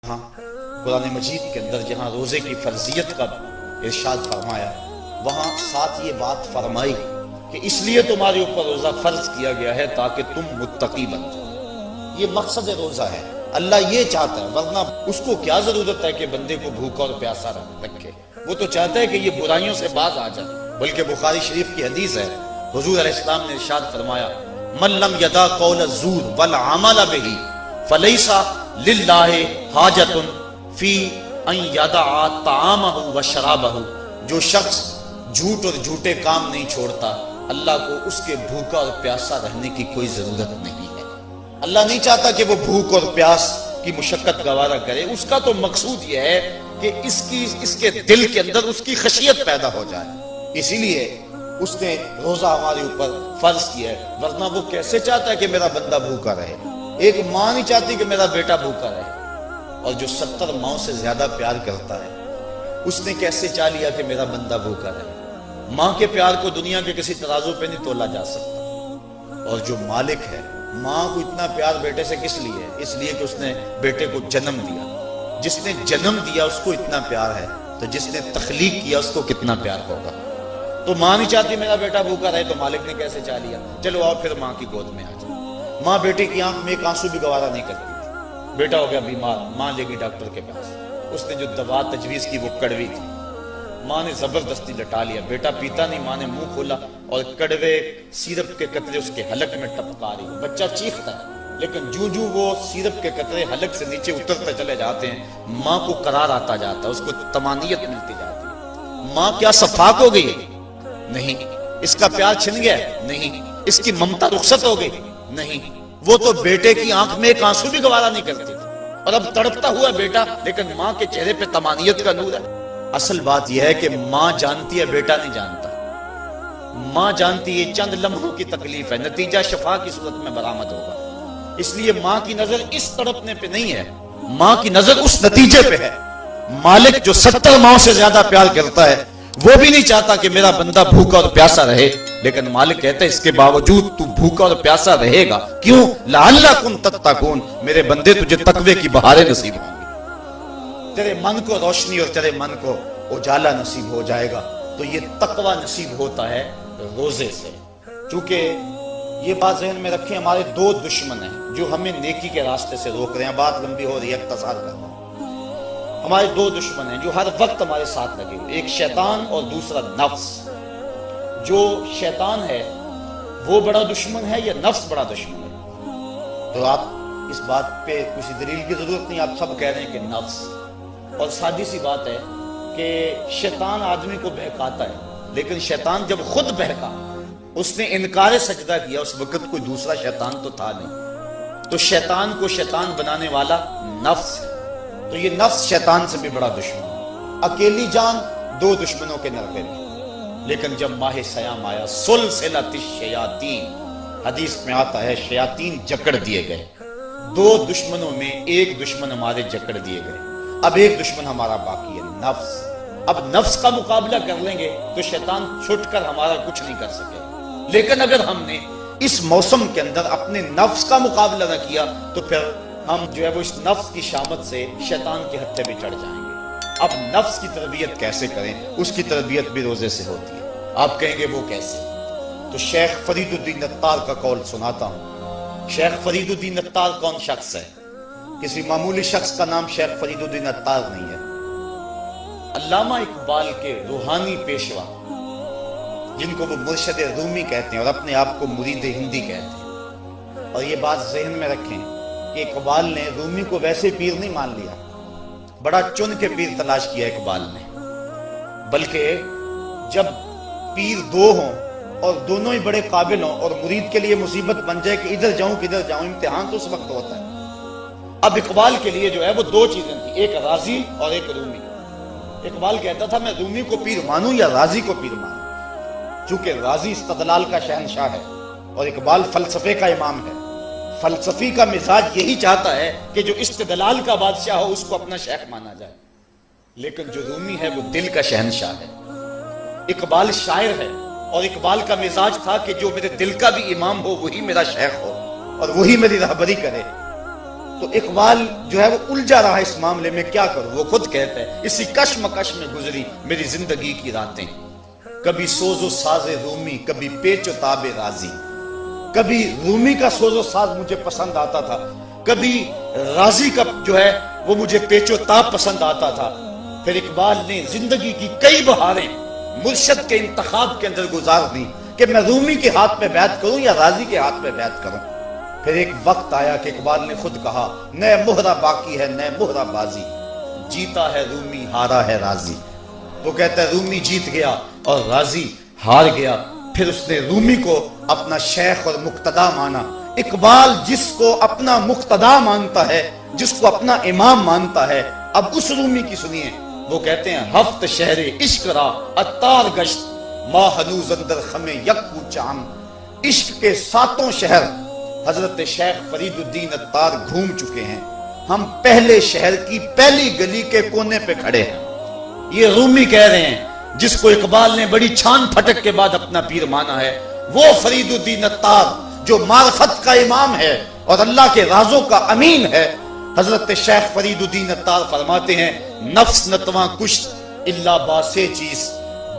ہاں قرآن مجید کے اندر جہاں روزے کی فرضیت کا ارشاد فرمایا، وہاں ساتھ یہ بات فرمائی کہ اس لیے تمہارے اوپر روزہ فرض کیا گیا ہے تاکہ تم متقی بن جاؤ۔ یہ مقصد روزہ ہے، اللہ یہ چاہتا ہے، ورنہ اس کو کیا ضرورت ہے کہ بندے کو بھوکا اور پیاسا رکھے؟ وہ تو چاہتا ہے کہ یہ برائیوں سے باز آ جائے۔ بلکہ بخاری شریف کی حدیث ہے، حضور علیہ السلام نے ارشاد فرمایا، من لم یدع قول الزور والعمل بہ فلیس للہ حاجۃ فی ان یدع طعامہ وشرابہ۔ جو شخص جھوٹ اور جھوٹے کام نہیں چھوڑتا، اللہ کو اس کے بھوکا اور پیاسا رہنے کی کوئی ضرورت نہیں ہے۔ اللہ نہیں چاہتا کہ وہ بھوک اور پیاس کی مشقت گوارا کرے، اس کا تو مقصود یہ ہے کہ اس کے دل کے اندر اس کی خشیت پیدا ہو جائے۔ اسی لیے اس نے روزہ ہمارے اوپر فرض کیا ہے، ورنہ وہ کیسے چاہتا ہے کہ میرا بندہ بھوکا رہے؟ ایک ماں نہیں چاہتی کہ میرا بیٹا بھوکا رہے، اور جو 70 ماؤں سے زیادہ پیار کرتا ہے اس نے کیسے چاہ لیا کہ میرا بندہ بھوکا رہے؟ ماں کے پیار کو دنیا کے کسی ترازو پہ نہیں تولا جا سکتا۔ اور جو مالک ہے، ماں کو اتنا پیار بیٹے سے کس لیے ہے؟ اس لیے کہ اس نے بیٹے کو جنم دیا۔ جس نے جنم دیا اس کو اتنا پیار ہے، تو جس نے تخلیق کیا اس کو کتنا پیار ہوگا؟ تو ماں نہیں چاہتی میرا بیٹا بھوکا رہے، تو مالک نے کیسے چاہ لیا؟ چلو آؤ پھر ماں کی گود میں آ جائے۔ ماں بیٹے کی آنکھ میں ایک آنسو بھی گوارا نہیں کرتی تھی۔ بیٹا ہو گیا بیمار، ماں لے گئی ڈاکٹر کے پاس، اس نے جو دوا تجویز کی وہ کڑوی تھی، ماں نے زبردستی لٹا لیا۔ بیٹا پیتا نہیں، ماں نے منہ کھولا اور کڑوے سیرپ کے قطرے اس کے حلق میں ٹپکا رہی۔ بچہ چیختا ہے، لیکن جو وہ سیرپ کے قطرے حلق سے نیچے اترتے چلے جاتے ہیں، ماں کو قرار آتا جاتا ہے، اس کو طمانینت ملتی جاتی ہے۔ ماں کیا صفاق ہو گئی؟ نہیں۔ اس کا پیار چھن گیا؟ نہیں۔ اس کی ممتا رخصت ہو گئی؟ نہیں۔ وہ تو بیٹے کی آنکھ میں ایک آنسو بھی گوارا نہیں کرتی تھی، اور اب تڑپتا ہوا بیٹا، لیکن ماں کے چہرے پہ طمانینت کا نور ہے۔ اصل بات یہ ہے کہ ماں جانتی ہے، بیٹا نہیں جانتا۔ ماں جانتی ہے چند لمحوں کی تکلیف ہے، نتیجہ شفا کی صورت میں برآمد ہوگا۔ اس لیے ماں کی نظر اس تڑپنے پہ نہیں ہے، ماں کی نظر اس نتیجے پہ ہے۔ مالک جو 70 ماؤں سے زیادہ پیار کرتا ہے، وہ بھی نہیں چاہتا کہ میرا بندہ بھوکا اور پیاسا رہے، لیکن مالک کہتا ہے اس کے باوجود تو بھوکا اور پیاسا رہے گا، کیوں؟ لعلکم تتقون، میرے بندے تجھے تقوی کی بہاریں نصیب ہوں گی، تیرے من کو روشنی اور تیرے من کو اجالا نصیب ہو جائے گا۔ تو یہ تقوی نصیب ہوتا ہے روزے سے۔ چونکہ یہ بات ذہن میں رکھیں، ہمارے دو دشمن ہیں جو ہمیں نیکی کے راستے سے روک رہے ہیں۔ بات لمبی ہو رہی ہے، اختصار کرنا۔ ہمارے دو دشمن ہیں جو ہر وقت ہمارے ساتھ لگے ہوئے، ایک شیطان اور دوسرا نفس۔ جو شیطان ہے وہ بڑا دشمن ہے یا نفس بڑا دشمن ہے؟ تو آپ اس بات پہ کسی دلیل کی ضرورت نہیں، آپ سب کہہ رہے ہیں کہ نفس۔ اور سادی سی بات ہے کہ شیطان آدمی کو بہکاتا ہے، لیکن شیطان جب خود بہکا، اس نے انکار سجدہ کیا، اس وقت کوئی دوسرا شیطان تو تھا نہیں۔ تو شیطان کو شیطان بنانے والا نفس ہے۔ تو یہ نفس شیطان سے بھی بڑا دشمن ہے۔ اکیلی جان دو دشمنوں کے نرغے میں، لیکن جب ماہ سیام آیا، سلسلۃ الشیاطین، حدیث میں آتا ہے شیاطین جکڑ دیے گئے۔ دو دشمنوں میں ایک دشمن ہمارے جکڑ دیے گئے، اب ایک دشمن ہمارا باقی ہے، نفس۔ اب نفس کا مقابلہ کر لیں گے تو شیطان چھٹ کر ہمارا کچھ نہیں کر سکے، لیکن اگر ہم نے اس موسم کے اندر اپنے نفس کا مقابلہ نہ کیا تو پھر ہم جو ہے وہ اس نفس کی شامت سے شیطان کے ہتھے بھی چڑھ جائیں گے۔ اب نفس کی تربیت کیسے کریں؟ اس کی تربیت بھی روزے سے ہوتی ہے۔ آپ کہیں گے وہ کیسے؟ تو شیخ فرید الدین عطار کا قول سناتا ہوں۔ شیخ فرید الدین عطار کون شخص ہے؟ کسی معمولی شخص کا نام شیخ فرید الدین عطار نہیں ہے۔ علامہ اقبال کے روحانی پیشوا، جن کو وہ مرشد رومی کہتے ہیں اور اپنے آپ کو مرید ہندی کہتے ہیں۔ اور یہ بات ذہن میں رکھیں کہ اقبال نے رومی کو ویسے پیر نہیں مان لیا، بڑا چن کے پیر تلاش کیا اقبال نے، بلکہ جب پیر دو ہوں اور دونوں ہی بڑے قابل ہوں اور مرید کے لیے مصیبت بن جائے کہ ادھر جاؤں کدھر جاؤں، امتحان تو اس وقت ہوتا ہے۔ اب اقبال کے لیے جو ہے وہ دو چیزیں تھیں، ایک رازی اور ایک رومی۔ اقبال کہتا تھا میں رومی کو پیر مانوں یا رازی کو پیر مانوں، چونکہ رازی استدلال کا شہنشاہ ہے اور اقبال فلسفے کا امام ہے۔ فلسفی کا مزاج یہی چاہتا ہے کہ جو استدلال کا بادشاہ ہو اس کو اپنا شیخ مانا جائے، لیکن جو رومی ہے وہ دل کا شہنشاہ ہے۔ اقبال شاعر ہے اور اقبال کا مزاج تھا کہ جو میرے دل کا بھی امام ہو وہی میرا شیخ ہو اور وہی میری رہبری کرے۔ تو اقبال جو ہے وہ الجھا رہا اس معاملے میں، کیا کروں؟ وہ خود کہتا ہے اسی کشمکش میں گزری میری زندگی کی راتیں، کبھی سوز و ساز رومی، کبھی پیچ و تاب رازی۔ کبھی رومی کا سوز و ساز مجھے پسند آتا تھا، کبھی رازی کا جو ہے وہ مجھے پیچ و تاب پسند آتا تھا۔ پھر اقبال نے زندگی کی کئی بہاریں مرشد کے انتخاب کے اندر گزار دی کہ میں رومی کے ہاتھ میں بیعت کروں یا رازی کے ہاتھ میں بیعت کروں۔ پھر ایک وقت آیا کہ اقبال نے خود کہا نئے مہرہ باقی ہے نئے مہرہ بازی، جیتا ہے رومی ہارا ہے رازی۔ وہ کہتا ہے رومی جیت گیا اور رازی ہار گیا۔ پھر اس نے رومی کو اپنا شیخ اور مقتدا مانا۔ اقبال جس کو اپنا مقتدا مانتا ہے، جس کو اپنا امام مانتا ہے، اب اس رومی کی سنیے۔ وہ کہتے ہیں ہفت شہر عشق را اتار گشت، ما ہنوز اندر خم یک چام۔ عشق کے 7 شہر حضرت شیخ فرید الدین اتار گھوم چکے ہیں، ہم پہلے شہر کی پہلی گلی کے کونے پہ کھڑے ہیں۔ یہ رومی کہہ رہے ہیں جس کو اقبال نے بڑی چھان پھٹک کے بعد اپنا پیر مانا ہے، وہ فرید الدین اتار جو معرفت کا امام ہے اور اللہ کے رازوں کا امین ہے۔ حضرت شیخ فرید الدین اتار فرماتے ہیں نفس نتواں کشت اللہ باسے چیز،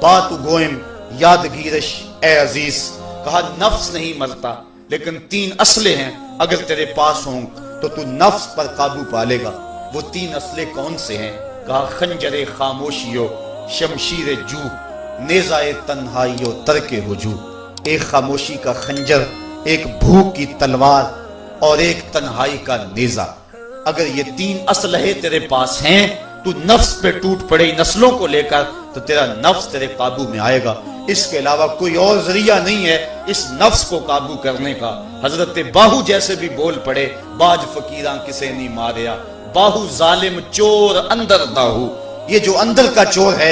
بات گوئم یادگیرش اے عزیز۔ کہا نفس نہیں مرتا لیکن 3 اسلحے ہیں، اگر تیرے پاس ہوں تو تو نفس پر قابو پالے گا۔ وہ 3 اسلحے کون سے ہیں؟ کہا خنجر خاموشیو، شمشیر جو، نیزہ تنہائیو، ترک ہجو۔ ایک خاموشی کا خنجر، ایک بھوک کی تلوار اور ایک تنہائی کا نیزہ۔ اگر یہ 3 اسلحے تیرے پاس ہیں تو نفس پہ ٹوٹ پڑے نسلوں کو لے کر تو تیرا نفس تیرے قابو میں آئے گا۔ اس کے علاوہ کوئی اور ذریعہ نہیں ہے اس نفس کو قابو کرنے کا۔ حضرت باہو جیسے بھی بول پڑے باج فقیراں کسے نہیں ماریا، باہو ظالم چور اندر داہو۔ یہ جو اندر کا چور ہے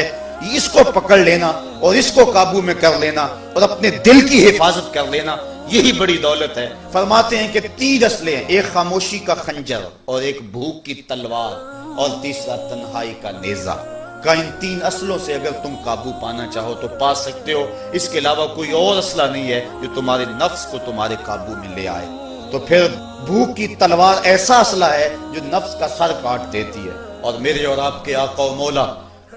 اس کو پکڑ لینا اور اس کو قابو میں کر لینا اور اپنے دل کی حفاظت کر لینا، یہی بڑی دولت ہے۔ فرماتے ہیں کہ 3 اسلحے، ایک خاموشی کا خنجر اور ایک بھوک کی تلوار اور تیسرا تنہائی کا نیزہ۔ کہ ان 3 اسلحوں سے اگر تم قابو پانا چاہو تو پا سکتے ہو، اس کے علاوہ کوئی اور اسلحہ نہیں ہے جو تمہارے نفس کو تمہارے قابو میں لے آئے۔ تو پھر بھوک کی تلوار ایسا اسلحہ ہے جو نفس کا سر کاٹ دیتی ہے۔ اور میرے اور آپ کے آقا و مولا،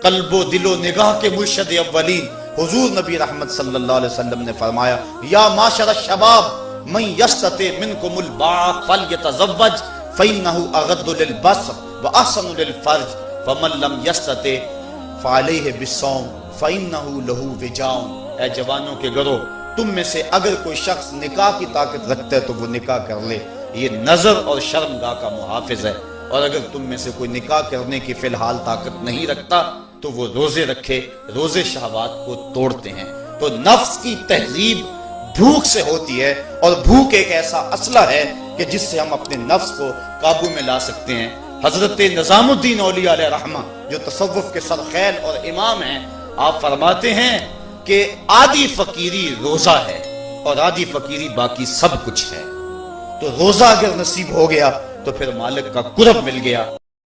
قلب و دل و نگاہ کے مرشد اولین حضور نبی رحمت صلی اللہ علیہ وسلم نے فرمایا یا معاشر الشباب من یستطع منکم الباء فلیتزوج فإنہ اغض للبصر واحسن للفرج فمن لم یستطع فعلیہ بالصوم فإنہ لہ وجاء۔ اے جوانوں کے گروہ، تم میں سے اگر کوئی شخص نکاح کی طاقت رکھتا ہے تو وہ نکاح کر لے، یہ نظر اور شرمگاہ کا محافظ ہے۔ اور اگر تم میں سے کوئی نکاح کرنے کی فی الحال طاقت نہیں رکھتا تو وہ روزے رکھے، روزے شہوات کو توڑتے ہیں۔ تو نفس کی تہذیب بھوک سے ہوتی ہے، اور بھوک ایک ایسا اسلحہ ہے کہ جس سے ہم اپنے نفس کو قابو میں لا سکتے ہیں۔ حضرت نظام الدین اولیاء علیہ رحمہ جو تصوف کے سرخیل اور امام ہیں، آپ فرماتے ہیں کہ آدھی فقیری روزہ ہے اور آدھی فقیری باقی سب کچھ ہے۔ تو روزہ اگر نصیب ہو گیا تو پھر مالک کا قرب مل گیا۔